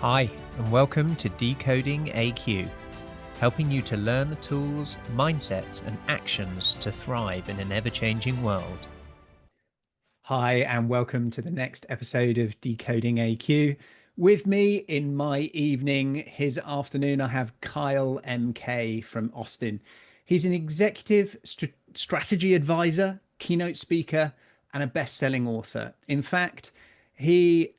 Hi, and welcome to Decoding AQ, helping you to learn the tools, mindsets, and actions to thrive in an ever-changing world. Hi, and welcome to the next episode of Decoding AQ. With me in my evening, his afternoon, I have Kyle MK from Austin. He's an executive strategy advisor, keynote speaker, and a best-selling author. In fact, he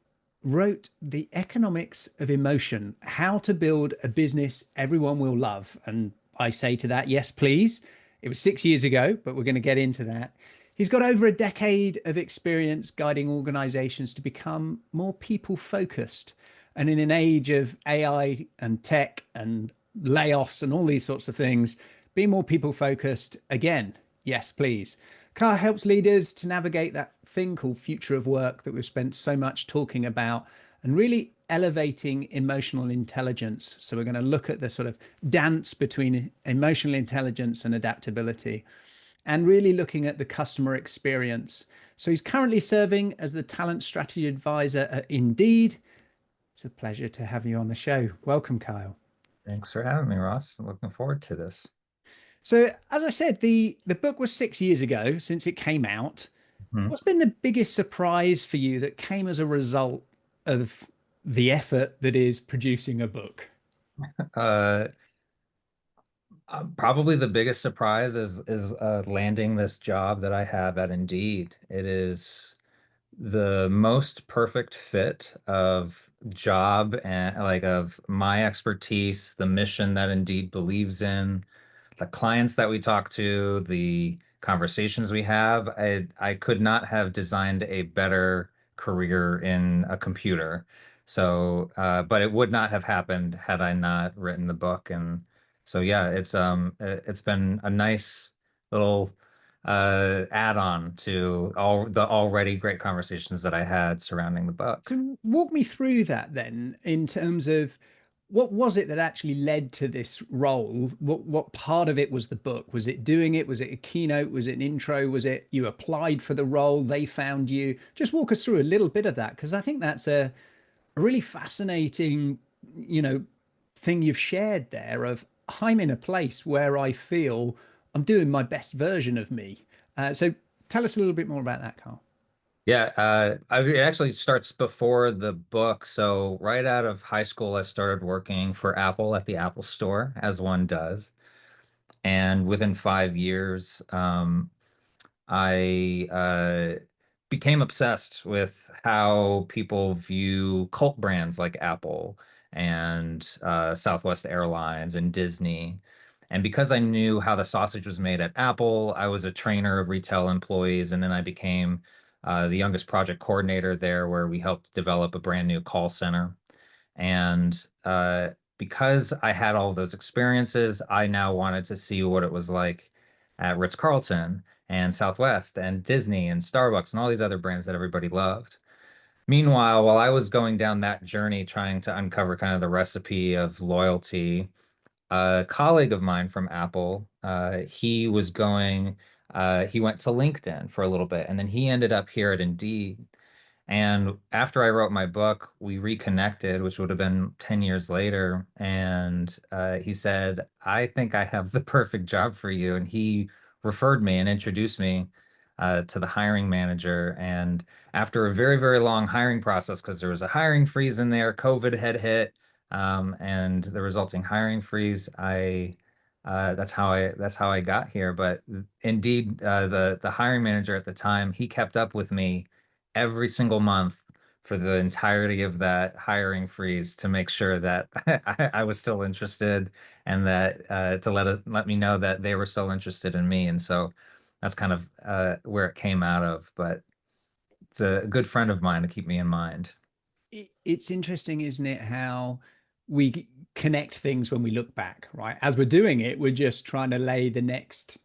wrote The Economics of Emotion, How to Build a Business Everyone Will Love. And I say to that, yes, please. It was 6 years ago, but we're going to get into that. He's got over a decade of experience guiding organizations to become more people focused. And in an age of AI and tech and layoffs and all these sorts of things, be more people focused again. Yes, please. Car helps leaders to navigate that thing called future of work that we've spent so much talking about and really elevating emotional intelligence. So we're going to look at the sort of dance between emotional intelligence and adaptability and really looking at the customer experience. So he's currently serving as the talent strategy advisor at Indeed. It's a pleasure to have you on the show. Welcome, Kyle. Thanks for having me, Ross. I'm looking forward to this. So, as I said, the book was 6 years ago since it came out. Mhm. What's been the biggest surprise for you that came as a result of the effort that is producing a book? Uh, Probably the biggest surprise is landing this job that I have at Indeed. It is the most perfect fit of job and like of my expertise, the mission that Indeed believes in, the clients that we talk to, the conversations we have. I could not have designed a better career in a computer. So, but it would not have happened had I not written the book. And so, yeah, it's been a nice little add-on to all the already great conversations that I had surrounding the book. So walk me through that then in terms of what was it that actually led to this role? What part of it was the book? Was it doing it? Was it a keynote? Was it an intro? Was it you applied for the role? They found you? Just walk us through a little bit of that because I think that's a really fascinating, you know, thing you've shared there of I'm in a place where I feel I'm doing my best version of me. So tell us a little bit more about that, Carl. Yeah, it actually starts before the book. So right out of high school, I started working for Apple at the Apple Store, as one does. And within 5 years, I became obsessed with how people view cult brands like Apple and Southwest Airlines and Disney. And because I knew how the sausage was made at Apple, I was a trainer of retail employees, and then I became the youngest project coordinator there, where we helped develop a brand new call center. And because I had all those experiences, I now wanted to see what it was like at Ritz-Carlton and Southwest and Disney and Starbucks and all these other brands that everybody loved. Meanwhile, while I was going down that journey trying to uncover kind of the recipe of loyalty, a colleague of mine from Apple, he went to LinkedIn for a little bit, and then he ended up here at Indeed. And after I wrote my book, we reconnected, which would have been 10 years later. And he said, I think I have the perfect job for you. And he referred me and introduced me to the hiring manager. And after a very, very long hiring process, because there was a hiring freeze in there, COVID had hit, and the resulting hiring freeze, that's how I got here. But indeed, the hiring manager at the time, he kept up with me every single month for the entirety of that hiring freeze to make sure that I was still interested, and that to let me know that they were still interested in me. And so that's kind of where it came out of. But it's a good friend of mine to keep me in mind. It's interesting, isn't it, how we connect things when we look back, right? As we're doing it, we're just trying to lay the next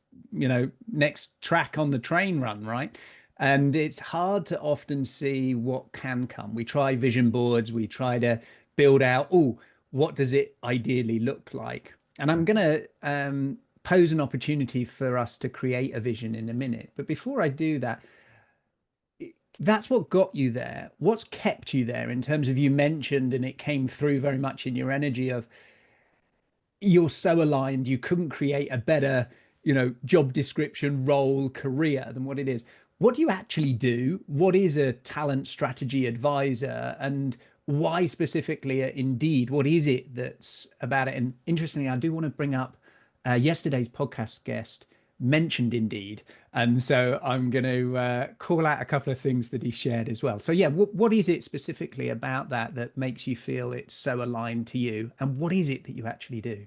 track on the train run, right? And it's hard to often see what can come. We try vision boards, we try to build out, oh, what does it ideally look like? And I'm going to pose an opportunity for us to create a vision in a minute. But before I do that, That's what got you there. What's kept you there in terms of, you mentioned, and it came through very much in your energy of, you're so aligned, you couldn't create a better, job description, role, career than what it is. What do you actually do? What is a talent strategy advisor, and why specifically at Indeed? What is it that's about it? And interestingly, I do want to bring up yesterday's podcast guest mentioned Indeed. And so I'm going to call out a couple of things that he shared as well. So yeah, what is it specifically about that that makes you feel it's so aligned to you? And what is it that you actually do?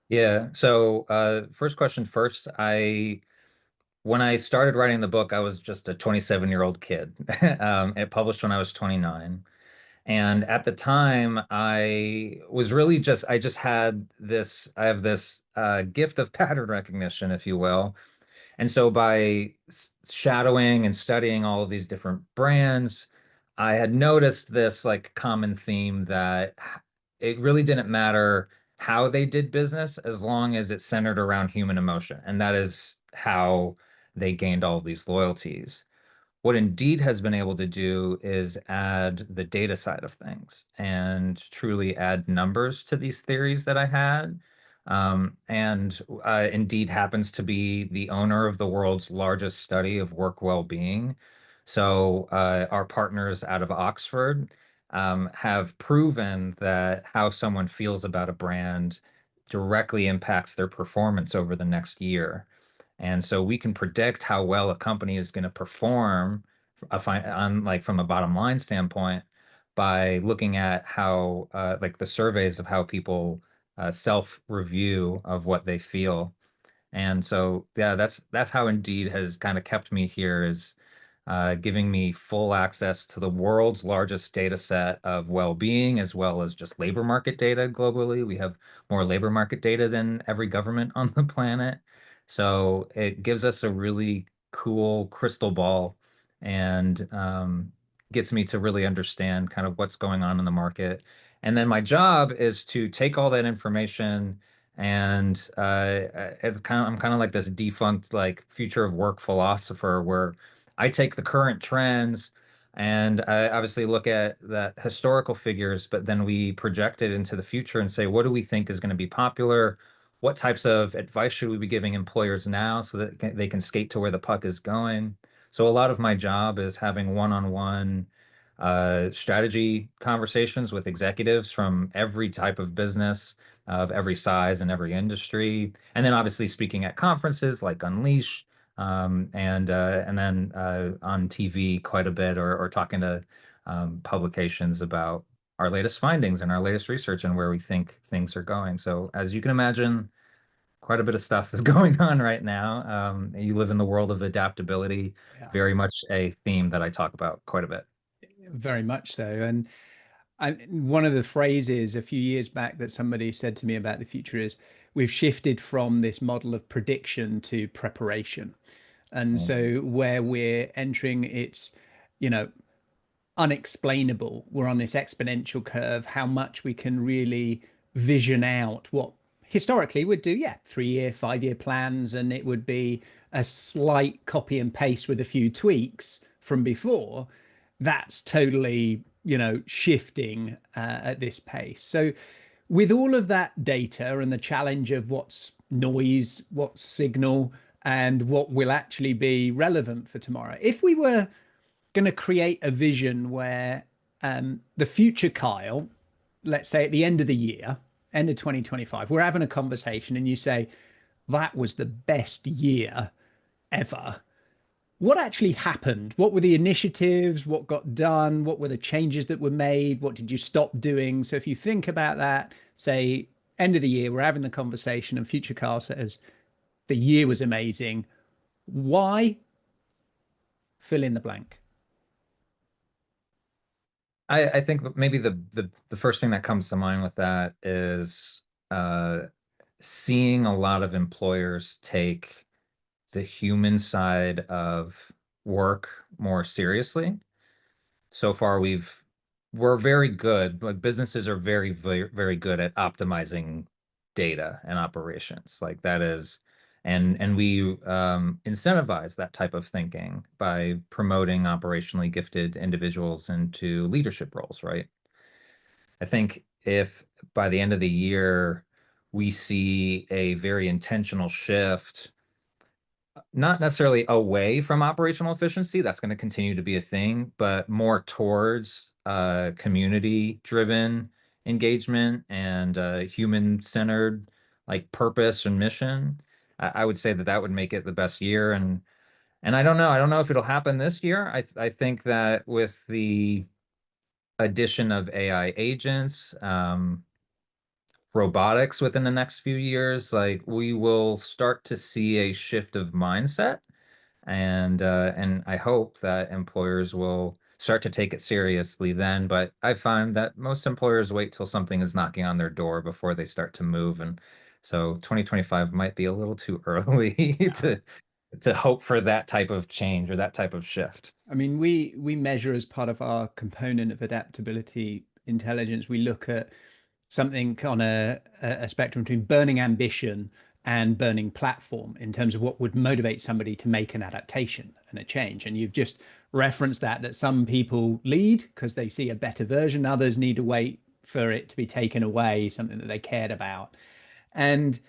Yeah. So, first question first. When I started writing the book, I was just a 27-year-old kid. It published when I was 29. And at the time, I just had this, I have this gift of pattern recognition, if you will. And so by shadowing and studying all of these different brands, I had noticed this like common theme that it really didn't matter how they did business as long as it centered around human emotion. And that is how they gained all of these loyalties. What Indeed has been able to do is add the data side of things and truly add numbers to these theories that I had. And Indeed happens to be the owner of the world's largest study of work well-being. So our partners out of Oxford have proven that how someone feels about a brand directly impacts their performance over the next year. And so we can predict how well a company is going to perform on like from a bottom line standpoint by looking at how like the surveys of how people self-review of what they feel. And so, yeah, that's how Indeed has kind of kept me here, is giving me full access to the world's largest data set of well-being, as well as just labor market data globally. We have more labor market data than every government on the planet. So it gives us a really cool crystal ball and gets me to really understand kind of what's going on in the market. And then my job is to take all that information and I'm kind of like this defunct like future of work philosopher where I take the current trends and I obviously look at the historical figures, but then we project it into the future and say, what do we think is going to be popular? What types of advice should we be giving employers now so that they can skate to where the puck is going? So a lot of my job is having one-on-one strategy conversations with executives from every type of business, of every size and every industry, and then obviously speaking at conferences like Unleash, and then on TV quite a bit, or talking to publications about our latest findings and our latest research and where we think things are going. So as you can imagine, quite a bit of stuff is going on right now. You live in the world of adaptability, Yeah, very much a theme that I talk about quite a bit. very much so. And one of the phrases a few years back that somebody said to me about the future is, we've shifted from this model of prediction to preparation. And so where we're entering, it's, you know, unexplainable. We're on this exponential curve, how much we can really vision out what historically would do, yeah, 3 year, 5 year plans, and it would be a slight copy and paste with a few tweaks from before. That's totally, shifting at this pace. So with all of that data and the challenge of what's noise, what's signal, and what will actually be relevant for tomorrow, if we were going to create a vision where the future Kyle, let's say at the end of the year, end of 2025, we're having a conversation and you say, that was the best year ever. What actually happened? What were the initiatives? What got done? What were the changes that were made? What did you stop doing? So if you think about that, say, end of the year, we're having the conversation and future Kyle says, the year was amazing. Why? Fill in the blank. I think that maybe the first thing that comes to mind with that is uh, seeing a lot of employers take the human side of work more seriously. So far, we're very good, like businesses are very, very, very good at optimizing data and operations. Like that is And we incentivize that type of thinking by promoting operationally gifted individuals into leadership roles, right? I think if by the end of the year we see a very intentional shift, not necessarily away from operational efficiency, that's going to continue to be a thing, but more towards community-driven engagement and human-centered like purpose and mission, I would say that that would make it the best year. And I don't know if it'll happen this year. I think that with the addition of AI agents, robotics within the next few years, like we will start to see a shift of mindset, and I hope that employers will start to take it seriously then. But I find that most employers wait till something is knocking on their door before they start to move, and so 2025 might be a little too early to hope for that type of change or that type of shift. I mean, we measure as part of our component of adaptability intelligence, we look at something on a spectrum between burning ambition and burning platform in terms of what would motivate somebody to make an adaptation and a change. And you've just referenced that some people lead because they see a better version, others need to wait for it to be taken away, something that they cared about. And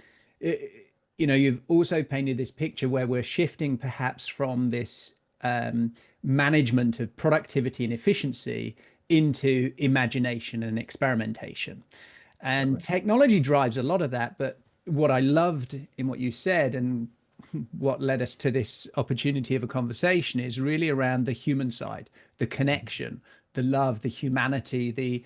you've also painted this picture where we're shifting perhaps from this management of productivity and efficiency into imagination and experimentation. And technology drives a lot of that. But what I loved in what you said and what led us to this opportunity of a conversation is really around the human side, the connection, the love, the humanity, the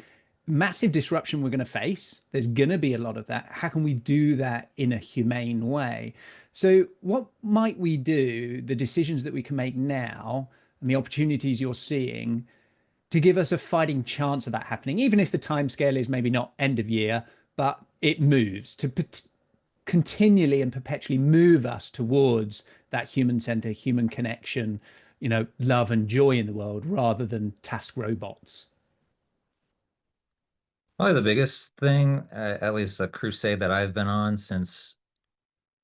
massive disruption we're going to face. There's going to be a lot of that. How can we do that in a humane way? So what might we do, the decisions that we can make now and the opportunities you're seeing to give us a fighting chance of that happening, even if the timescale is maybe not end of year, but it moves to continually and perpetually move us towards that human center, human connection, love and joy in the world rather than task robots. Probably the biggest thing, at least a crusade that I've been on since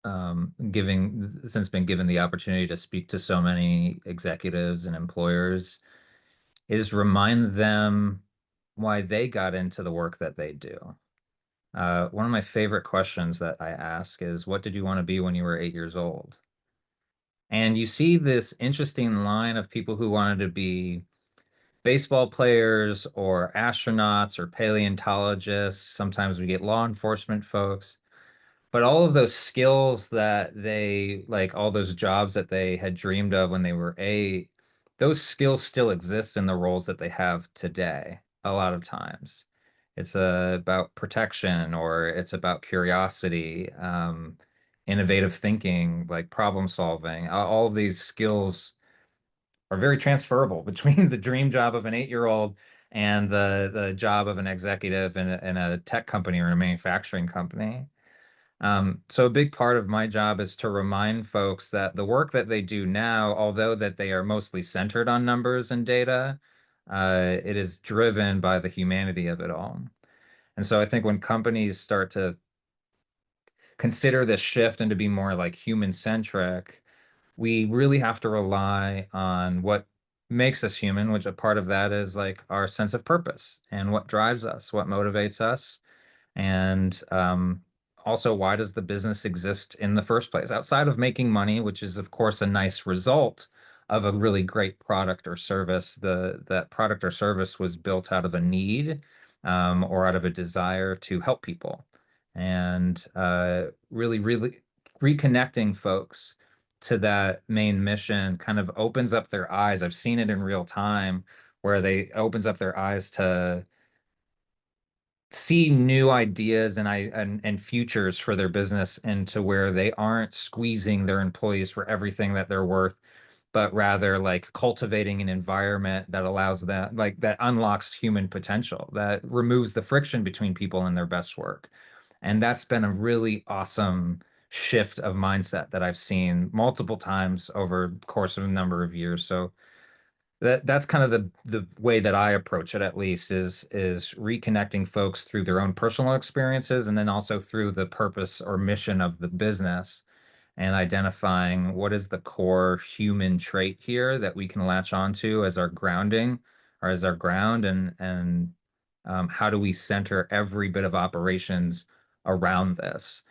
been given the opportunity to speak to so many executives and employers, is remind them why they got into the work that they do. One of my favorite questions that I ask is, what did you want to be when you were 8 years old? And you see this interesting line of people who wanted to be baseball players or astronauts or paleontologists. Sometimes we get law enforcement folks. But all of those skills that they, like all those jobs that they had dreamed of when they were 8, those skills still exist in the roles that they have today, a lot of times. It's about protection, or it's about curiosity, innovative thinking, like problem solving. All of these skills are very transferable between the dream job of an 8-year-old and the job of an executive in a tech company or a manufacturing company. So a big part of my job is to remind folks that the work that they do now, although that they are mostly centered on numbers and data, it is driven by the humanity of it all. And so I think when companies start to consider this shift and to be more like human-centric, we really have to rely on what makes us human, which a part of that is like our sense of purpose and what drives us, what motivates us. And also, why does the business exist in the first place? Outside of making money, which is, of course, a nice result of a really great product or service, that product or service was built out of a need or out of a desire to help people. And really reconnecting folks to that main mission kind of opens up their eyes. I've seen it in real time where they opens up their eyes to see new ideas and futures for their business, into where they aren't squeezing their employees for everything that they're worth, but rather like cultivating an environment that allows that, like that unlocks human potential, that removes the friction between people and their best work. And that's been a really awesome shift of mindset that I've seen multiple times over the course of a number of years. So that's kind of the way that I approach it, at least, is reconnecting folks through their own personal experiences, and then also through the purpose or mission of the business. and identifying what is the core human trait here that we can latch onto as our grounding or as our ground, and how do we center every bit of operations around this,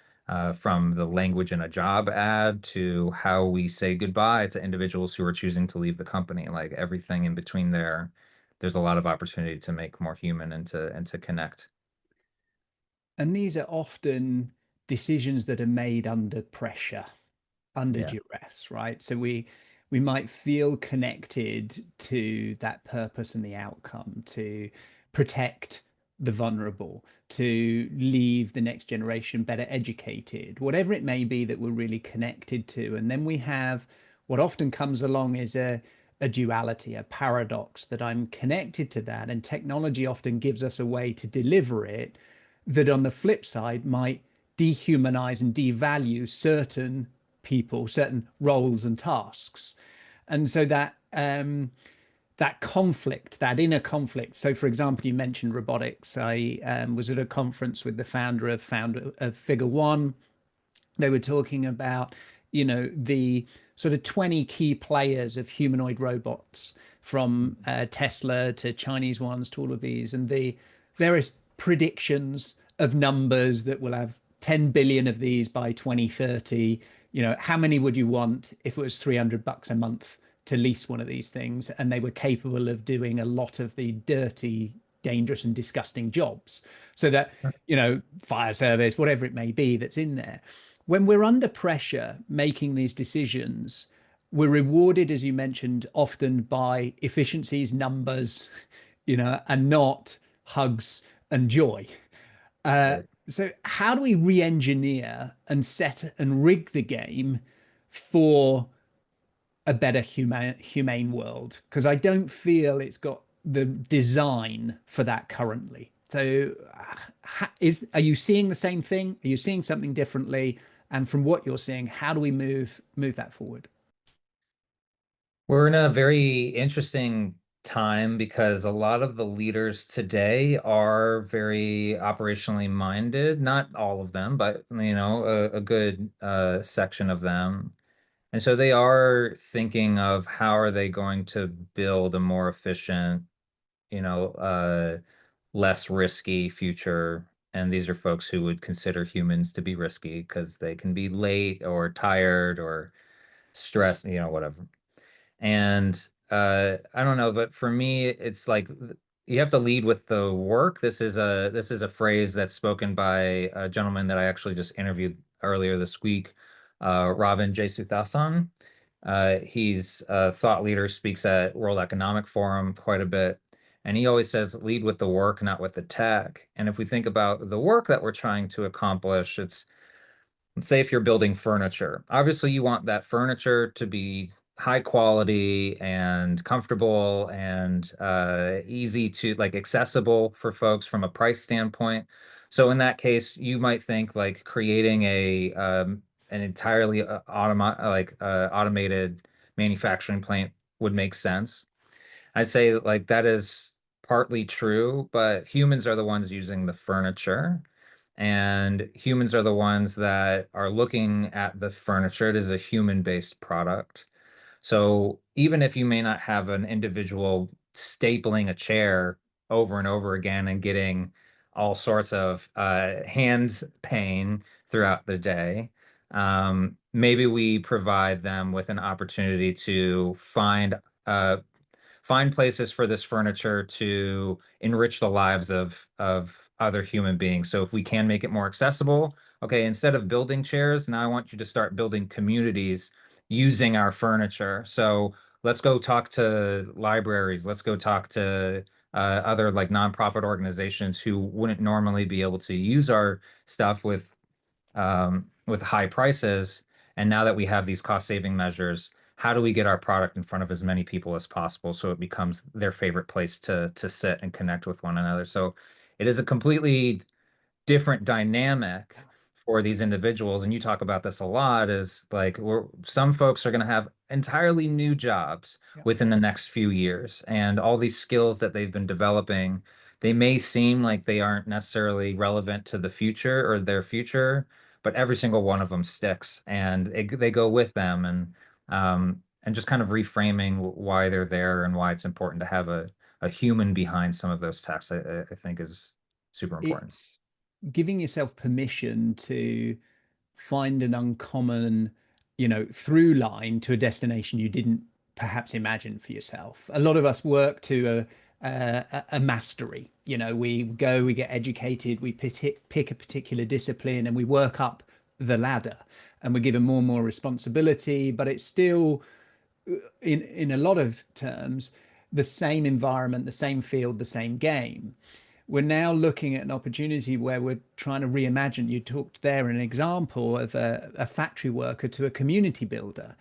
from the language in a job ad to how we say goodbye to individuals who are choosing to leave the company, like everything in between there. There's a lot of opportunity to make more human and to connect. And these are often decisions that are made under pressure, under Yeah. duress, right? So we might feel connected to that purpose and the outcome to protect the vulnerable, to leave the next generation better educated, whatever it may be that we're really connected to. And then we have what often comes along is a duality, a paradox that I'm connected to that. And technology often gives us a way to deliver it that on the flip side might dehumanize and devalue certain people, certain roles and tasks. And so that conflict, that inner conflict. So, for example, you mentioned robotics. I was at a conference with the founder of Figure One. They were talking about, the sort of 20 key players of humanoid robots, from Tesla to Chinese ones to all of these, and the various predictions of numbers that will have 10 billion of these by 2030. How many would you want if it was $300 a month to lease one of these things? And they were capable of doing a lot of the dirty, dangerous, and disgusting jobs. So that, fire service, whatever it may be that's in there. When we're under pressure making these decisions, we're rewarded, as you mentioned, often by efficiencies, numbers, and not hugs and joy. Right. So how do we re-engineer and set and rig the game for a better humane world? Because I don't feel it's got the design for that currently. So are you seeing the same thing? Are you seeing something differently? And from what you're seeing, how do we move that forward? We're in a very interesting time because a lot of the leaders today are very operationally minded. Not all of them, but a good section of them. And so they are thinking of how are they going to build a more efficient, you know, uh, less risky future. And these are folks who would consider humans to be risky because they can be late or tired or stressed, whatever. And I don't know, but for me, it's like you have to lead with the work. This is a phrase that's spoken by a gentleman that I actually just interviewed earlier this week, Ravin Jesuthasan. He's a thought leader, speaks at World Economic Forum quite a bit. And he always says, lead with the work, not with the tech. And if we think about the work that we're trying to accomplish, let's say if you're building furniture, obviously you want that furniture to be high quality and comfortable and easy to like accessible for folks from a price standpoint. So in that case, you might think like creating an entirely automated manufacturing plant would make sense. I say like that is partly true, but humans are the ones using the furniture, and humans are the ones that are looking at the furniture. It is a human-based product. So even if you may not have an individual stapling a chair over and over again and getting all sorts of hand pain throughout the day, maybe we provide them with an opportunity to uh, find places for this furniture to enrich the lives of other human beings. So if we can make it more accessible, okay, instead of building chairs, now I want you to start building communities using our furniture. So let's go talk to libraries. Let's go talk to other like nonprofit organizations who wouldn't normally be able to use our stuff with high prices. And now that we have these cost saving measures, how do we get our product in front of as many people as possible so it becomes their favorite place to sit and connect with one another? So it is a completely different dynamic for these individuals. And you talk about this a lot, is like some folks are going to have entirely new jobs Yeah. within the next few years. And all these skills that they've been developing, they may seem like they aren't necessarily relevant to the future or their future, but every single one of them sticks, and they go with them, and just kind of reframing why they're there and why it's important to have a human behind some of those texts, I think is super important. It's giving yourself permission to find an uncommon, through line to a destination you didn't perhaps imagine for yourself. A lot of us work to a mastery. We go, we get educated, we pick a particular discipline, and we work up the ladder, and we're given more and more responsibility. But it's still, in a lot of terms, the same environment, the same field, the same game. We're now looking at an opportunity where we're trying to reimagine. You talked there an example of a factory worker to a community builder.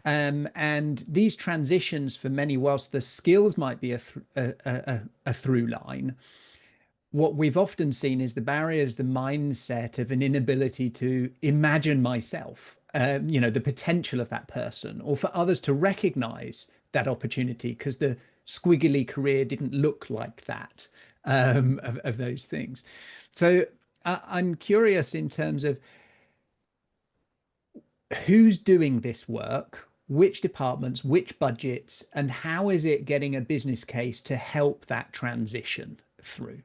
And these transitions for many, whilst the skills might be a through line, what we've often seen is the barriers, the mindset of an inability to imagine myself, the potential of that person, or for others to recognize that opportunity because the squiggly career didn't look like that, of those things. So I'm curious in terms of who's doing this work, which departments, which budgets, and how is it getting a business case to help that transition through?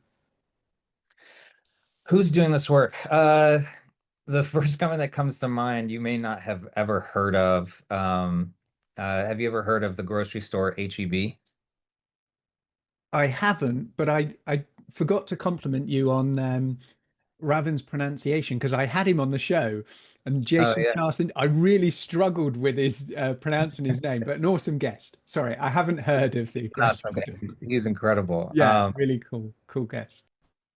Who's doing this work? The first company that comes to mind, you may not have ever heard of. Have you ever heard of the grocery store HEB? I haven't, but I forgot to compliment you on Ravin's pronunciation because I had him on the show, and Oh Jason yeah, Charlton. I really struggled with his pronouncing his name, but an awesome guest. Sorry, I haven't heard of the that's grocery okay. store. He's incredible. Yeah, really cool guest.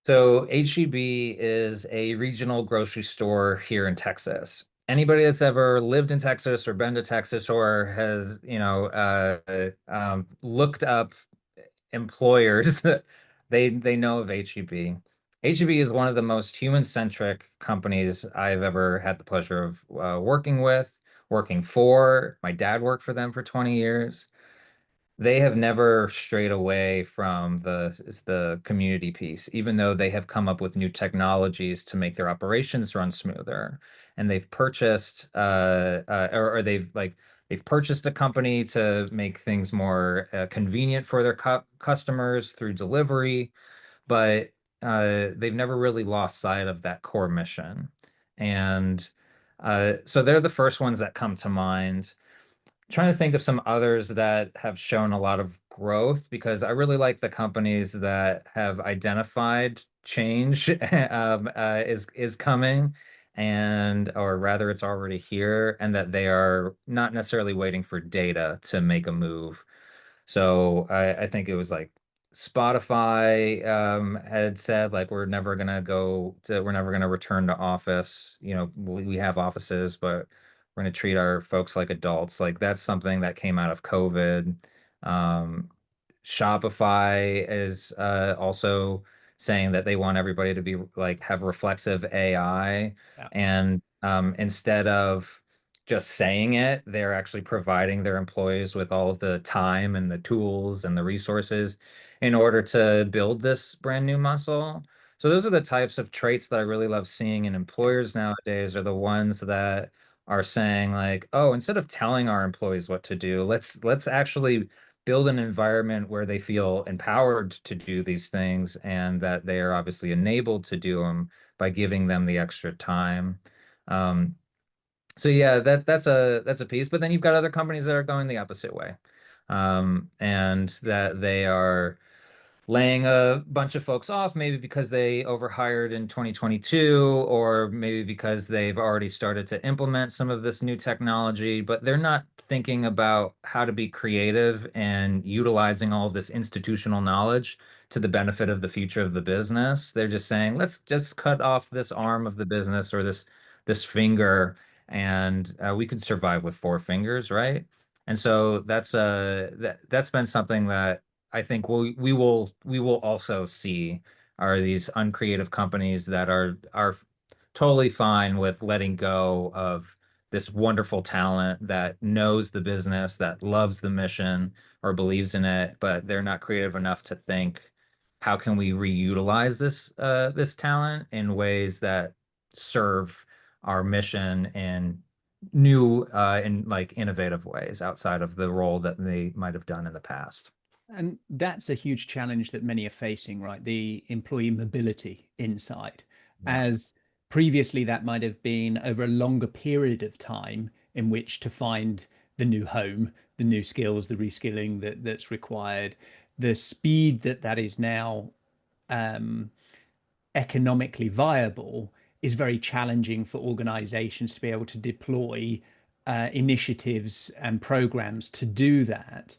So HEB is a regional grocery store here in Texas. Anybody that's ever lived in Texas or been to Texas or has, looked up employers, they know of HEB. HEB is one of the most human-centric companies I've ever had the pleasure of working with, working for. My dad worked for them for 20 years. They have never strayed away from the community piece, even though they have come up with new technologies to make their operations run smoother. And they've purchased or they've purchased a company to make things more convenient for their customers through delivery, but they've never really lost sight of that core mission. And so they're the first ones that come to mind. Trying to think of some others that have shown a lot of growth, because I really like the companies that have identified change is coming, and or rather it's already here, and that they are not necessarily waiting for data to make a move. So I think it was like Spotify had said like we're never gonna return to office. We have offices, but we're gonna treat our folks like adults. Like that's something that came out of COVID. Um, Shopify is also saying that they want everybody to be like have reflexive AI, Yeah. and instead of just saying it, they're actually providing their employees with all of the time and the tools and the resources in order to build this brand new muscle. So those are the types of traits that I really love seeing in employers nowadays, are the ones that are saying like, oh, instead of telling our employees what to do, let's actually build an environment where they feel empowered to do these things, and that they are obviously enabled to do them by giving them the extra time. Um, so yeah, that's a piece. But then you've got other companies that are going the opposite way, and that they are laying a bunch of folks off, maybe because they overhired in 2022, or maybe because they've already started to implement some of this new technology, but they're not thinking about how to be creative and utilizing all of this institutional knowledge to the benefit of the future of the business. They're just saying, let's just cut off this arm of the business, or this finger, and we could survive with four fingers, right? And so that's been something that I think we will also see, are these uncreative companies that are totally fine with letting go of this wonderful talent that knows the business, that loves the mission or believes in it, but they're not creative enough to think, how can we reutilize this talent in ways that serve our mission in new and like innovative ways outside of the role that they might have done in the past. And that's a huge challenge that many are facing, right? The employee mobility inside. Yeah. As previously, that might have been over a longer period of time in which to find the new home, the new skills, the reskilling that's required, the speed that is now um, economically viable is very challenging for organizations to be able to deploy initiatives and programs to do that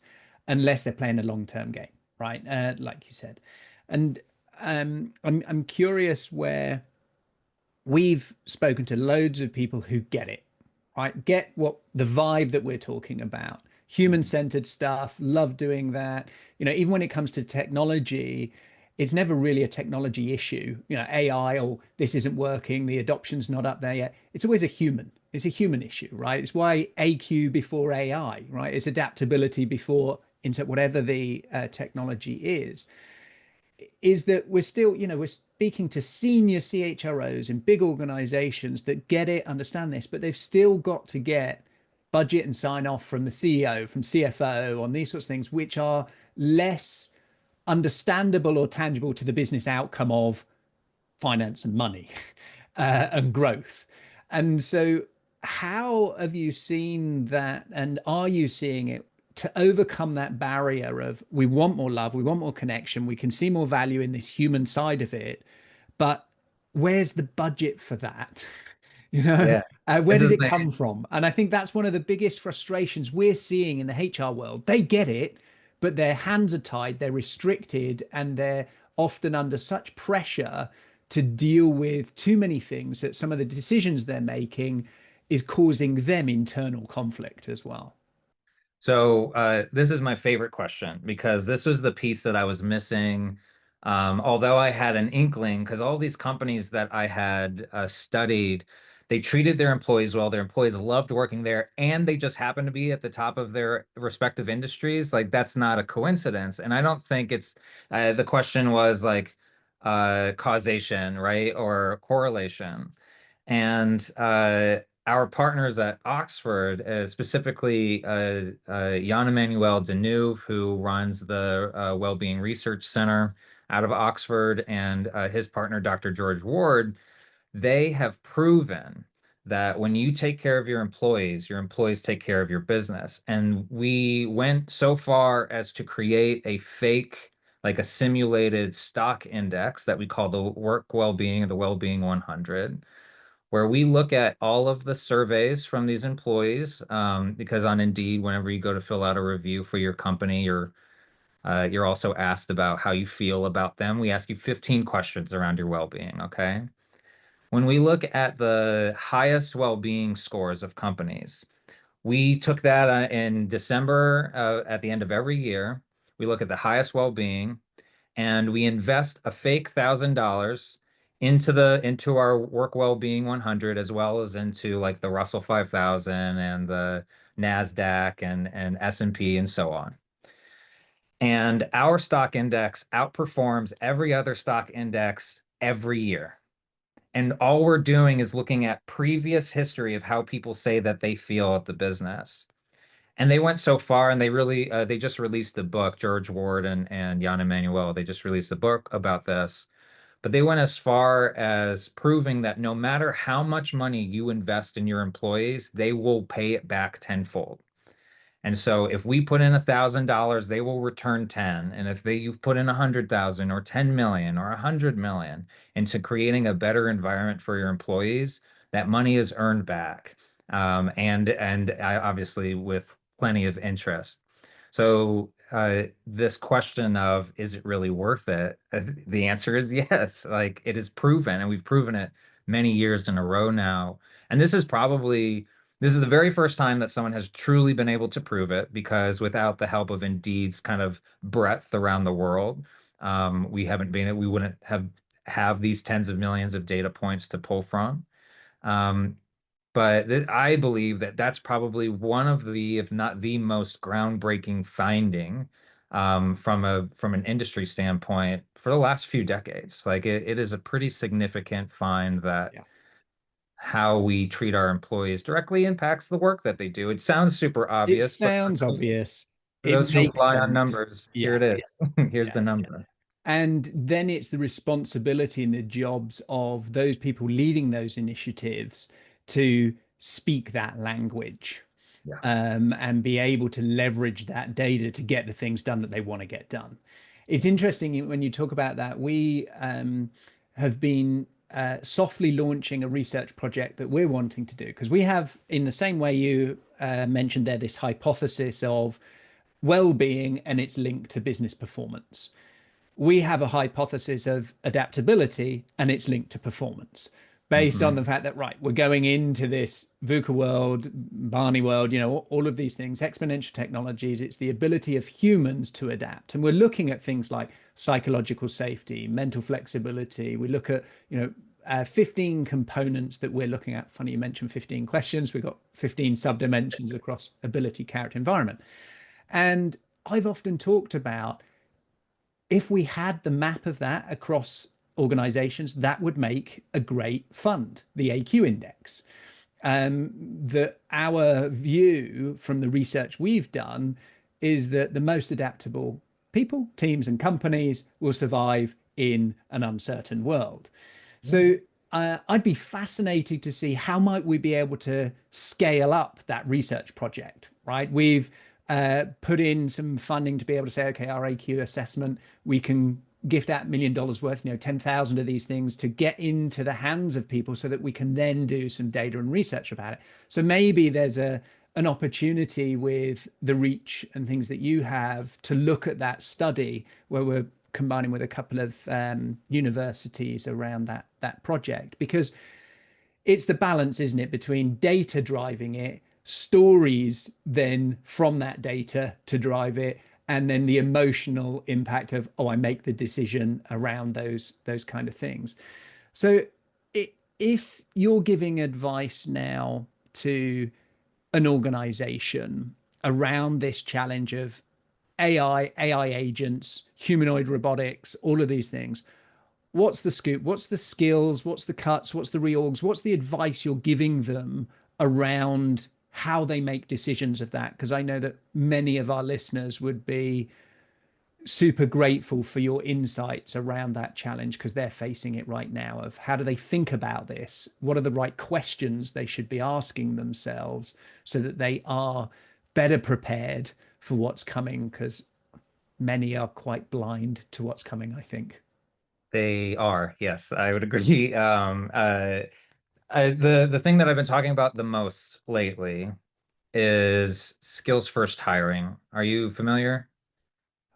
unless they're playing a long-term game, right? Like you said. And I'm curious where we've spoken to loads of people who get it, right? Get what the vibe that we're talking about. Human-centered stuff, love doing that. Even when it comes to technology, it's never really a technology issue. AI or this isn't working, the adoption's not up there yet. It's always a human. It's a human issue, right? It's why AQ before AI, right? It's adaptability before into whatever the technology is that we're still, we're speaking to senior CHROs in big organizations that get it, understand this, but they've still got to get budget and sign off from the CEO, from CFO on these sorts of things, which are less understandable or tangible to the business outcome of finance and money and growth. And so, how have you seen that? And are you seeing it to overcome that barrier of we want more love, we want more connection, we can see more value in this human side of it, but where's the budget for that? Yeah. Where This does is it my come from? And I think that's one of the biggest frustrations we're seeing in the HR world. They get it, but their hands are tied, they're restricted, and they're often under such pressure to deal with too many things that some of the decisions they're making is causing them internal conflict as well. So this is my favorite question because this was the piece that I was missing. Although I had an inkling, because all these companies that I had studied, they treated their employees well. Their employees loved working there, and they just happened to be at the top of their respective industries. Like that's not a coincidence. And I don't think it's the question was like causation, right, or correlation. And our partners at Oxford, specifically Jan-Emmanuel Deneuve, who runs the Wellbeing Research Center out of Oxford, and his partner, Dr. George Ward, they have proven that when you take care of your employees take care of your business. And we went so far as to create a fake, like a simulated stock index that we call the Work Wellbeing, the Wellbeing 100, where we look at all of the surveys from these employees, because on Indeed, whenever you go to fill out a review for your company, you're also asked about how you feel about them. We ask you 15 questions around your well-being, okay? When we look at the highest well-being scores of companies, we took that in December at the end of every year. We look at the highest well-being, and we invest a fake $1,000 into our Work Wellbeing 100, as well as into like the Russell 5000 and the Nasdaq and S&P and so on. And our stock index outperforms every other stock index every year. And all we're doing is looking at previous history of how people say that they feel at the business. And they went so far, and they just released a book, George Ward and Jan Emanuel. They just released a book about this. But they went as far as proving that no matter how much money you invest in your employees, they will pay it back tenfold. And so if we put in $1,000, they will return 10. And if you've put in 100,000 or 10 million or 100 million into creating a better environment for your employees, that money is earned back. And obviously with plenty of interest. So this question of, is it really worth it? The answer is yes. Like it is proven, and we've proven it many years in a row now. And this is the very first time that someone has truly been able to prove it, because without the help of Indeed's kind of breadth around the world, we wouldn't have these tens of millions of data points to pull from. But I believe that that's probably one of the, if not the most groundbreaking finding from an industry standpoint for the last few decades. Like it is a pretty significant find that Yeah. how we treat our employees directly impacts the work that they do. It sounds super It obvious, but sounds obvious. for It those who makes rely on sense. numbers, here Yeah, it is. Here's yeah. the number. And then it's the responsibility and the jobs of those people leading those initiatives to speak that language, Yeah. and be able to leverage that data to get the things done that they want to get done. It's interesting when you talk about that. We have been softly launching a research project that we're wanting to do because we have, in the same way you mentioned there, this hypothesis of well-being and its link to business performance. We have a hypothesis of adaptability and it's linked to performance based on Hmm. the fact that, right, we're going into this VUCA world, Barney world, all of these things, exponential technologies. It's the ability of humans to adapt. And we're looking at things like psychological safety, mental flexibility. We look at, 15 components that we're looking at. Funny you mentioned 15 questions. We've got 15 subdimensions across ability, character, environment. And I've often talked about, if we had the map of that across organizations, that would make a great fund, the AQ index. That our view from the research we've done is that the most adaptable people, teams, and companies will survive in an uncertain world. So I'd be fascinated to see how might we be able to scale up that research project, right? We've put in some funding to be able to say, okay, our AQ assessment, we can gift out $1 million worth, 10,000 of these things to get into the hands of people so that we can then do some data and research about it. So maybe there's an opportunity with the reach and things that you have to look at that study where we're combining with a couple of universities around that project, because it's the balance, isn't it, between data driving it, stories then from that data to drive it, and then the emotional impact of, oh, I make the decision around those kind of things. So if you're giving advice now to an organization around this challenge of AI agents, humanoid robotics, all of these things, what's the scoop? What's the skills? What's the cuts? What's the reorgs? What's the advice you're giving them around how they make decisions of that? Because I know that many of our listeners would be super grateful for your insights around that challenge because they're facing it right now, of how do they think about this? What are the right questions they should be asking themselves so that they are better prepared for what's coming? Because many are quite blind to what's coming, I think. They are, yes, I would agree. The thing that I've been talking about the most lately is skills first hiring. Are you familiar?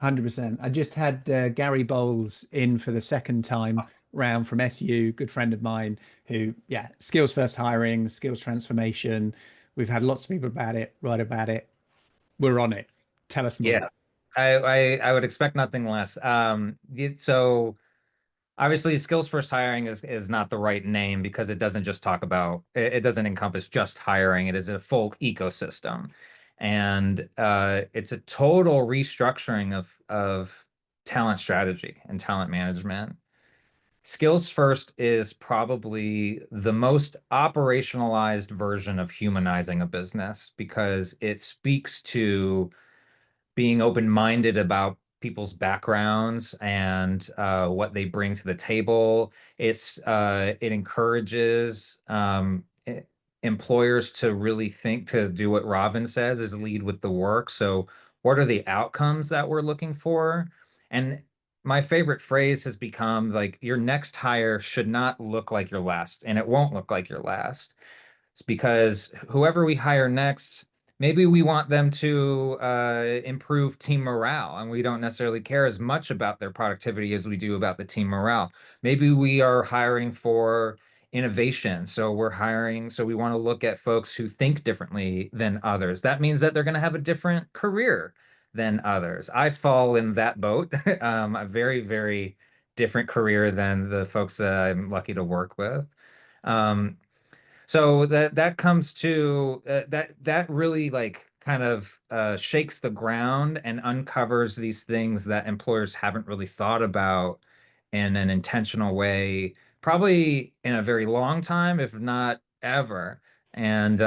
100%. I just had Gary Bowles in for the second time round from SU, good friend of mine, who, yeah, skills first hiring, skills transformation. We've had lots of people about it, write about it. We're on it. Tell us more. Yeah, I would expect nothing less. So obviously, skills first hiring is not the right name because it doesn't just talk about it doesn't encompass just hiring. It is a full ecosystem, and it's a total restructuring of talent strategy and talent management. Skills first is probably the most operationalized version of humanizing a business because it speaks to being open-minded about people's backgrounds and what they bring to the table. It encourages employers to really think, to do what Robin says, is lead with the work. So what are the outcomes that we're looking for? And my favorite phrase has become like, your next hire should not look like your last, and it won't look like your last. It's because whoever we hire next, maybe we want them to improve team morale, and we don't necessarily care as much about their productivity as we do about the team morale. Maybe we are hiring for innovation, so we want to look at folks who think differently than others. That means that they're going to have a different career than others. I fall in that boat. A very, very different career than the folks that I'm lucky to work with. Um, so that comes to that really like kind of shakes the ground and uncovers these things that employers haven't really thought about in an intentional way, probably in a very long time, if not ever. And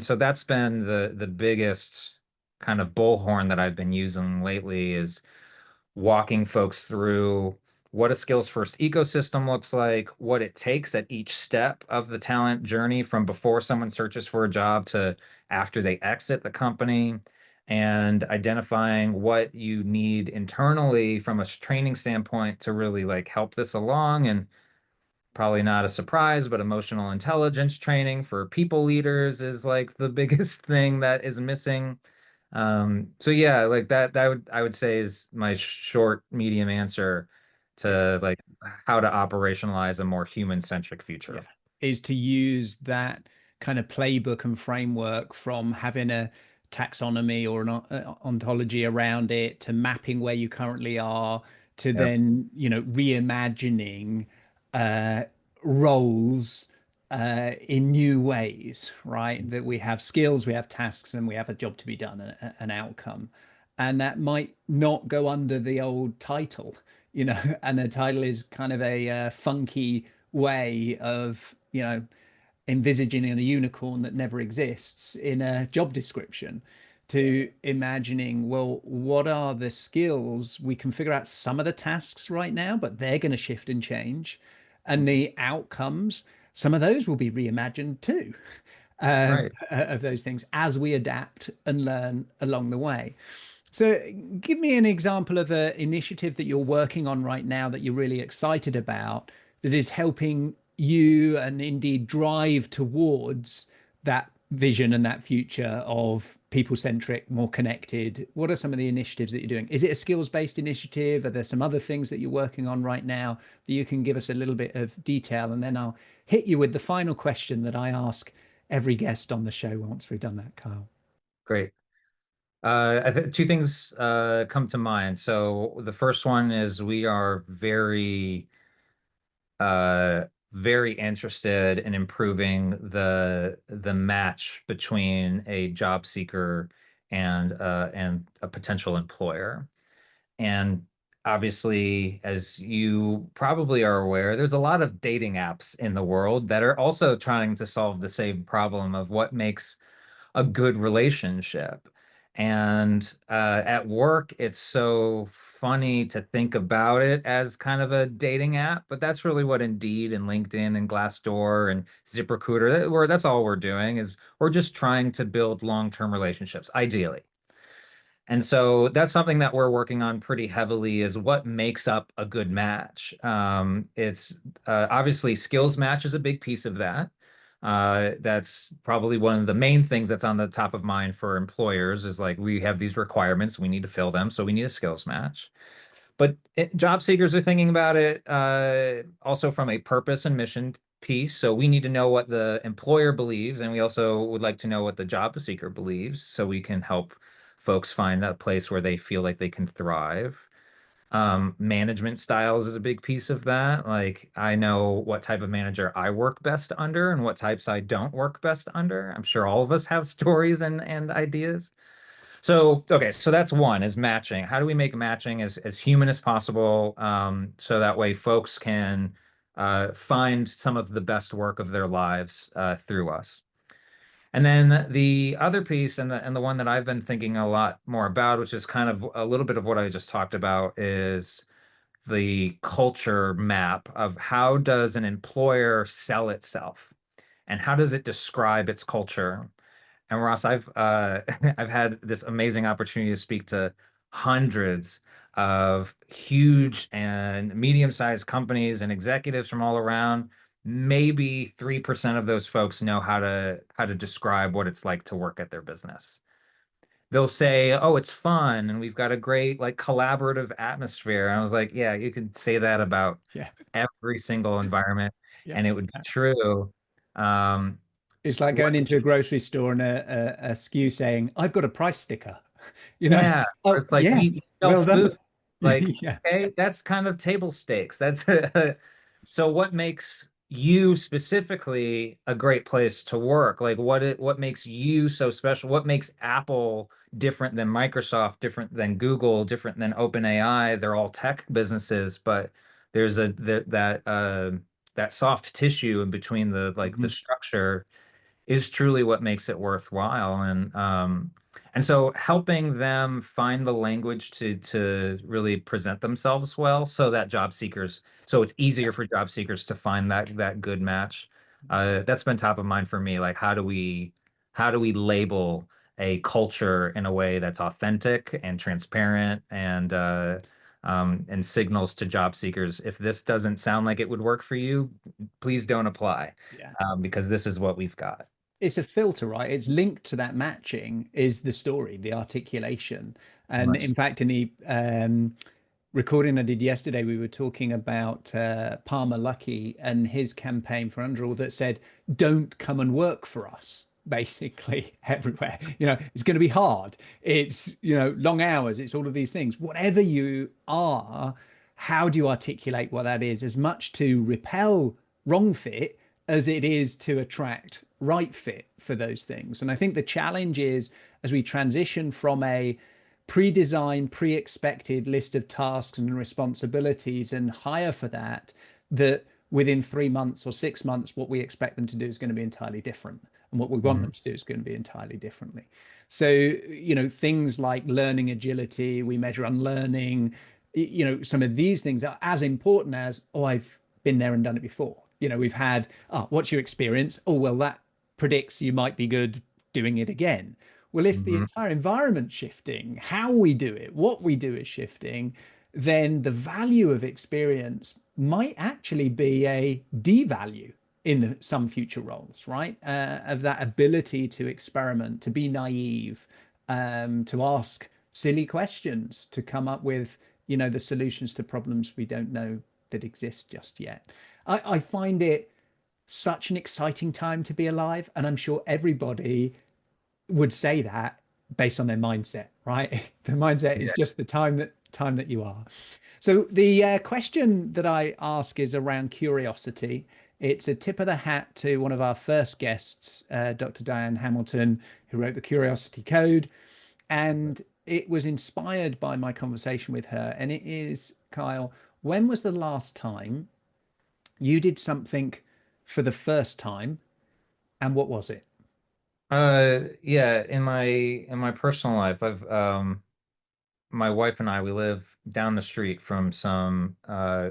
so that's been the biggest kind of bullhorn that I've been using lately, is walking folks through what a skills first ecosystem looks like, what it takes at each step of the talent journey from before someone searches for a job to after they exit the company, and identifying what you need internally from a training standpoint to really like help this along. And probably not a surprise, but emotional intelligence training for people leaders is like the biggest thing that is missing. So yeah, like I would say is my short, medium answer Yeah. to like how to operationalize a more human-centric Yeah. future. Is to use that kind of playbook and framework from having a taxonomy or an ontology around it to mapping where you currently are to Yep. then, reimagining uh, roles in new ways, right? That we have skills, we have tasks, and we have a job to be done, an outcome. And that might not go under the old title, and the title is kind of a funky way of, envisaging a unicorn that never exists in a job description, to imagining, well, what are the skills? We can figure out some of the tasks right now, but they're going to shift and change. And the outcomes, some of those will be reimagined too, Right. of those things as we adapt and learn along the way. So, give me an example of an initiative that you're working on right now that you're really excited about, that is helping you and indeed drive towards that vision and that future of people centric, more connected. What are some of the initiatives that you're doing? Is it a skills based initiative? Are there some other things that you're working on right now that you can give us a little bit of detail? And then I'll hit you with the final question that I ask every guest on the show once we've done that, Kyle. Great. I think two things come to mind. So the first one is we are uh, very interested in improving the match between a job seeker and a potential employer. And obviously, as you probably are aware, there's a lot of dating apps in the world that are also trying to solve the same problem of what makes a good relationship. And at work, it's so funny to think about it as kind of a dating app, but that's really what Indeed and LinkedIn and Glassdoor and ZipRecruiter, that's all we're doing, is we're just trying to build long-term relationships, ideally. And so that's something that we're working on pretty heavily, is what makes up a good match. It's obviously skills match is a big piece of that. That's probably one of the main things that's on the top of mind for employers, is like, we have these requirements, we need to fill them, so we need a skills match. But job seekers are thinking about it also from a purpose and mission piece. So we need to know what the employer believes, and we also would like to know what the job seeker believes, so we can help folks find that place where they feel like they can thrive. Management styles is a big piece of that. Like, I know what type of manager I work best under and what types I don't work best under. I'm sure all of us have stories and ideas. So, okay, so that's one, is matching. How do we make matching as human as possible, so that way folks can find some of the best work of their lives through us? And then the other piece, and the one that I've been thinking a lot more about, which is kind of a little bit of what I just talked about, is the culture map of how does an employer sell itself, and how does it describe its culture? And Ross, I've I've had this amazing opportunity to speak to hundreds of huge and medium-sized companies and executives from all around. Maybe 3% of those folks know how to describe what it's like to work at their business. They'll say, "Oh, it's fun, and we've got a great like collaborative atmosphere." And I was like, "Yeah, you could say that about Yeah. every single environment, Yeah. and it would be true." Um, It's like what going into a grocery store and a SKU saying, "I've got a price sticker." You know, Yeah, or oh it's like yeah, we sell well food. done. Like, Yeah, okay, that's kind of table stakes. That's so what makes you specifically a great place to work? Like what makes you so special? What makes Apple different than Microsoft, different than Google, different than OpenAI? They're all tech businesses, but there's that that soft tissue in between the the structure is truly what makes it worthwhile. And so helping them find the language to really present themselves well, so that job seekers, so it's easier for job seekers to find that good match. That's been top of mind for me. Like, how do we label a culture in a way that's authentic and transparent and signals to job seekers, if this doesn't sound like it would work for you, please don't apply, Yeah. because this is what we've got. It's a filter, right? It's linked to that matching is the story, the articulation. And Much. in fact, in the recording I did yesterday, we were talking about Palmer Luckey and his campaign for Underall that said, "Don't come and work for us." Basically, everywhere. It's going to be hard. It's, long hours. It's all of these things. Whatever you are, how do you articulate what that is? As much to repel wrong fit as it is to attract right fit for those things. And I think the challenge is, as we transition from a pre-designed, pre-expected list of tasks and responsibilities and hire for that, that within 3 months or 6 months, what we expect them to do is going to be entirely different. And what we want them to do is going to be entirely differently. So, things like learning agility, we measure unlearning, some of these things are as important as, oh, I've been there and done it before. We've had, what's your experience? Oh, well, that predicts you might be good doing it again. Well, if the entire environment's shifting, how we do it, what we do is shifting, then the value of experience might actually be a devalue in some future roles, right? Of that ability to experiment, to be naive, to ask silly questions, to come up with, the solutions to problems we don't know that exist just yet. I find it such an exciting time to be alive, and I'm sure everybody would say that based on their mindset, right? The mindset is Yeah. just the time that you are. So the question that I ask is around curiosity. It's a tip of the hat to one of our first guests, Dr. Diane Hamilton, who wrote the Curiosity Code, and it was inspired by my conversation with her. And it is, Kyle, when was the last time you did something for the first time, and what was it? Yeah, in my personal life, I've my wife and I, we live down the street from some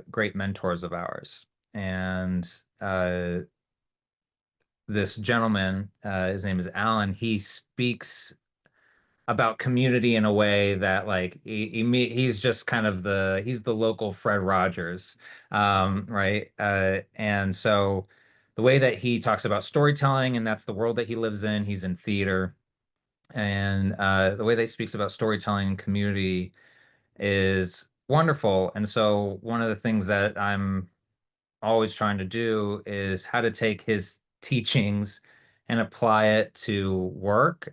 great mentors of ours. And this gentleman, his name is Alan, he speaks about community in a way that, like, he's just kind of he's the local Fred Rogers, right? And so the way that he talks about storytelling, and that's the world that he lives in, he's in theater, and the way that he speaks about storytelling and community is wonderful. And so one of the things that I'm always trying to do is how to take his teachings and apply it to work,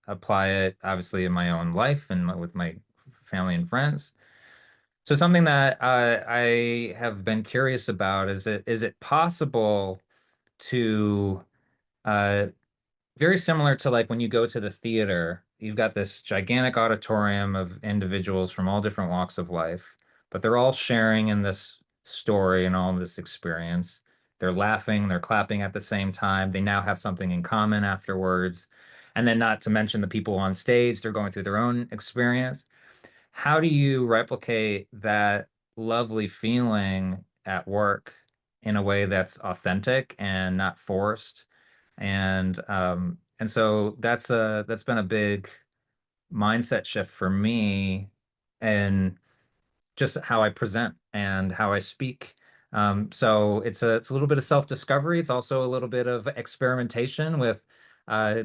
apply it obviously in my own life and with my family and friends. So something that I have been curious about is it possible to uh, very similar to, like, when you go to the theater, you've got this gigantic auditorium of individuals from all different walks of life, but they're all sharing in this story and all of this experience. They're laughing, they're clapping at the same time. They now have something in common afterwards. And then, not to mention the people on stage, they're going through their own experience. How do you replicate that lovely feeling at work in a way that's authentic and not forced? And so that's been a big mindset shift for me, and just how I present and how I speak. So it's a little bit of self-discovery. It's also a little bit of experimentation with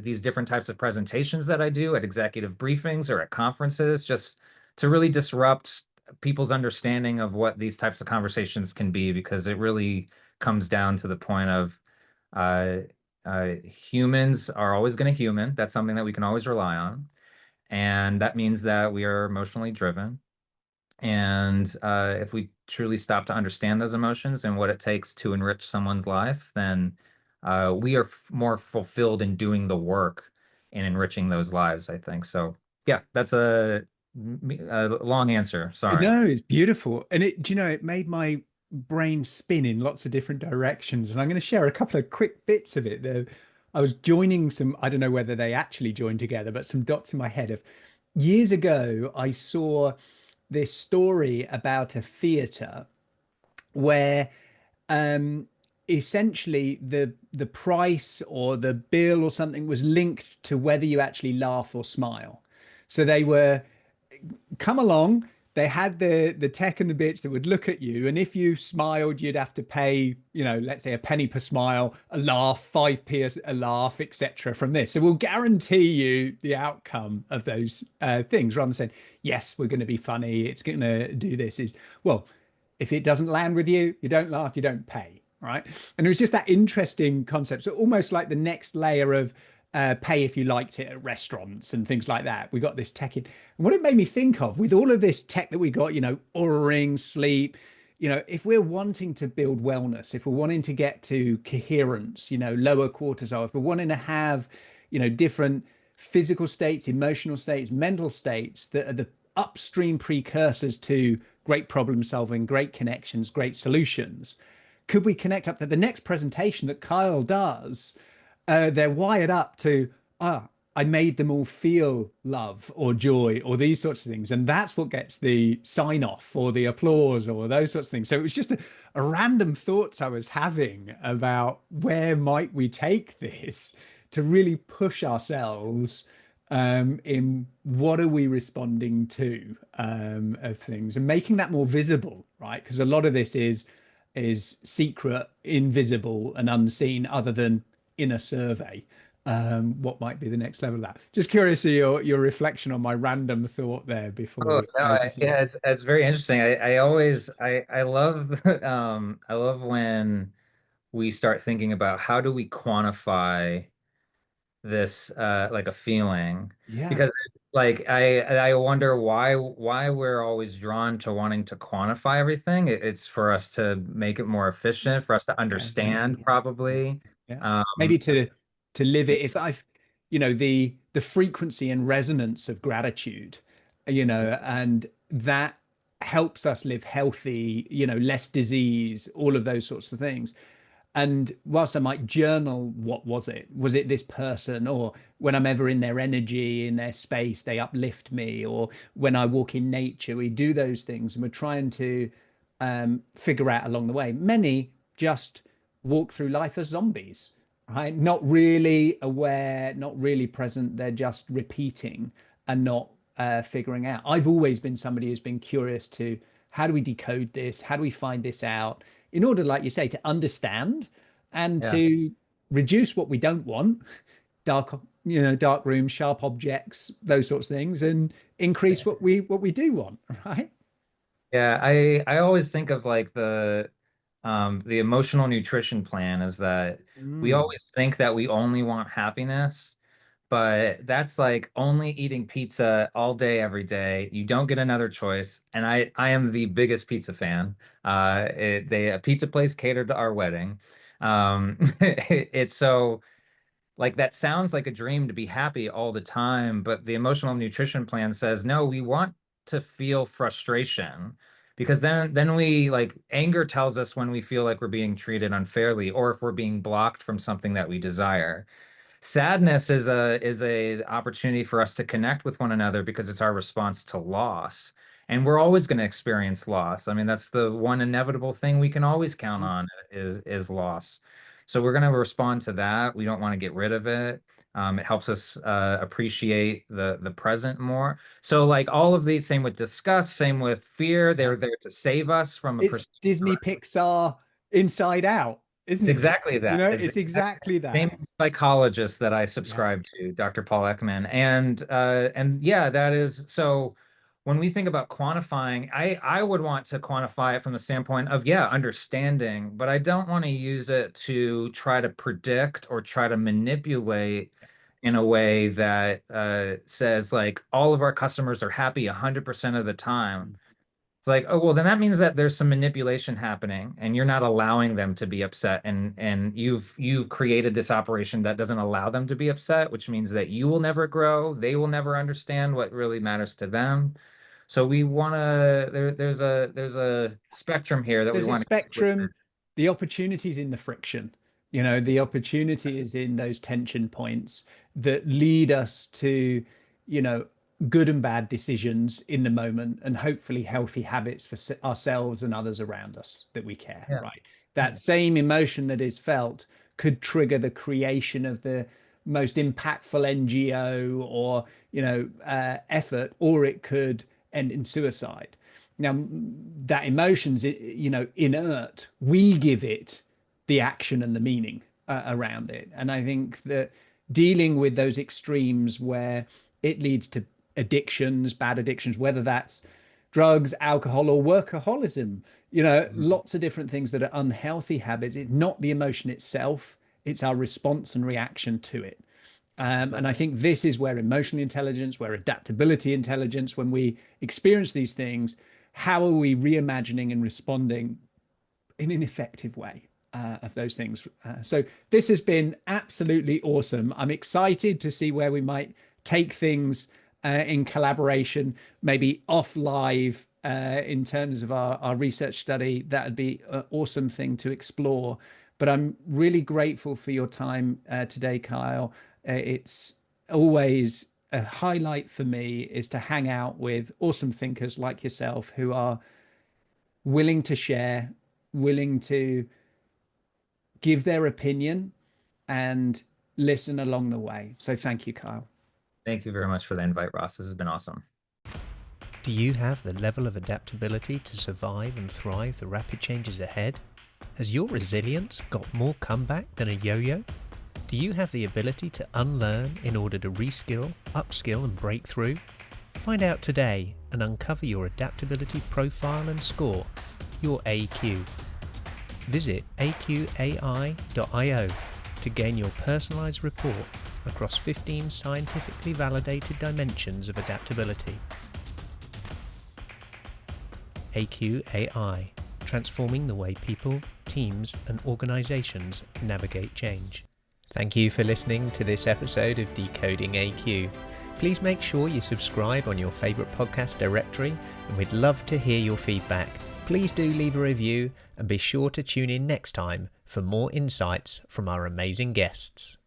these different types of presentations that I do at executive briefings or at conferences, just to really disrupt people's understanding of what these types of conversations can be, because it really comes down to the point of uh, humans are always going to human. That's something that we can always rely on. And that means that we are emotionally driven. And if we truly stop to understand those emotions and what it takes to enrich someone's life, then we are more fulfilled in doing the work and enriching those lives, I think. So, yeah, that's a long answer. Sorry. No, it's beautiful. And it made brain spin in lots of different directions. And I'm going to share a couple of quick bits of it. I was joining some, I don't know whether they actually joined together, but some dots in my head of years ago, I saw this story about a theatre where um, essentially the price or the bill or something was linked to whether you actually laugh or smile. So they were come along. They had the tech and the bits that would look at you, and if you smiled, you'd have to pay, let's say a penny per smile, a laugh, 5p a laugh, etc. From this, so we'll guarantee you the outcome of those things, rather than saying, yes, we're going to be funny, it's going to do this. Is well, if it doesn't land with you, you don't laugh, you don't pay, right? And it was just that interesting concept. So almost like the next layer of pay if you liked it at restaurants and things like that. We got this tech in. And what it made me think of with all of this tech that we got, Oura Ring, sleep, if we're wanting to build wellness, if we're wanting to get to coherence, lower cortisol, if we're wanting to have, different physical states, emotional states, mental states that are the upstream precursors to great problem solving, great connections, great solutions, could we connect up that the next presentation that Kyle does, they're wired up to, I made them all feel love or joy or these sorts of things. And that's what gets the sign off or the applause or those sorts of things. So it was just a random thoughts I was having about where might we take this to really push ourselves in what are we responding to of things, and making that more visible, right? Because a lot of this is secret, invisible, and unseen, other than in a survey. What might be the next level of that? Just curious of your reflection on my random thought there before Oh we no, close this in. yeah, it's very interesting. I always I love I love when we start thinking about how do we quantify this like a feeling, Yeah, because like I wonder why we're always drawn to wanting to quantify everything. It's for us to make it more efficient, for us to yeah, understand yeah, probably. yeah. Um Maybe to live it. If I've, the frequency and resonance of gratitude, and that helps us live healthy, less disease, all of those sorts of things. And whilst I might journal, what was it? Was it this person? Or when I'm ever in their energy, in their space, they uplift me. Or when I walk in nature, we do those things, and we're trying to figure out along the way. Many just walk through life as zombies, right? Not really aware, not really present. They're just repeating and not figuring out. I've always been somebody who's been curious to, how do we decode this? How do we find this out? In order, like you say, to understand and yeah. to reduce what we don't want, dark, dark rooms, sharp objects, those sorts of things, and increase what we do want, right? Yeah, I always think of like the emotional nutrition plan is that we Mm. always think that we only want happiness, but that's like only eating pizza all day every day. You don't get another choice. And I am the biggest pizza fan. A pizza place catered to our wedding. It's so like that sounds like a dream to be happy all the time, but the emotional nutrition plan says no, we want to feel frustration, because then we like anger tells us when we feel like we're being treated unfairly or if we're being blocked from something that we desire. Sadness is a opportunity for us to connect with one another because it's our response to loss. And we're always going to experience loss. I mean, that's the one inevitable thing we can always count on is loss. So we're going to respond to that. We don't want to get rid of it. It helps us appreciate the present more. So like all of these, same with disgust, same with fear, Yeah. they're there to save us from a It's perceived Disney threat. Pixar Inside Out, It's isn't it? exactly that. It's It's exactly same that. psychologist that I Yeah. subscribe to, Dr. Paul Ekman. And yeah, that is so when we think about quantifying, I would want to quantify it from the standpoint of yeah, understanding, but I don't want to use it to try to predict or try to manipulate in a way that says like all of our customers are happy 100% of the time. It's like, oh, well, then that means that there's some manipulation happening and you're not allowing them to be upset. And you've created this operation that doesn't allow them to be upset, which means that you will never grow, they will never understand what really matters to them. So we want to there's a spectrum here that we There's a want to. spectrum. The opportunities in the friction. The opportunity is in those tension points that lead us to, you know, good and bad decisions in the moment, and hopefully healthy habits for ourselves and others around us that we care, Yeah. right? That same emotion that is felt could trigger the creation of the most impactful NGO or, effort, or it could end in suicide. Now, that emotion's, inert. We give it the action and the meaning around it. And I think that dealing with those extremes where it leads to addictions, bad addictions, whether that's drugs, alcohol, or workaholism, lots of different things that are unhealthy habits. It's not the emotion itself, it's our response and reaction to it. And I think this is where emotional intelligence, where adaptability intelligence, when we experience these things, how are we reimagining and responding in an effective way of those things? So this has been absolutely awesome. I'm excited to see where we might take things in collaboration, maybe off live in terms of our research study. That would be an awesome thing to explore. But I'm really grateful for your time today, Kyle. It's always a highlight for me is to hang out with awesome thinkers like yourself who are willing to share, willing to give their opinion and listen along the way. So thank you, Kyle. Thank you very much for the invite, Ross. This has been awesome. Do you have the level of adaptability to survive and thrive the rapid changes ahead? Has your resilience got more comeback than a yo-yo? Do you have the ability to unlearn in order to reskill, upskill and break through? Find out today and uncover your adaptability profile and score, your AQ. Visit AQai.io to gain your personalized report across 15 scientifically validated dimensions of adaptability. AQai, transforming the way people, teams and organizations navigate change. Thank you for listening to this episode of Decoding AQ. Please make sure you subscribe on your favorite podcast directory, and we'd love to hear your feedback. Please do leave a review and be sure to tune in next time for more insights from our amazing guests.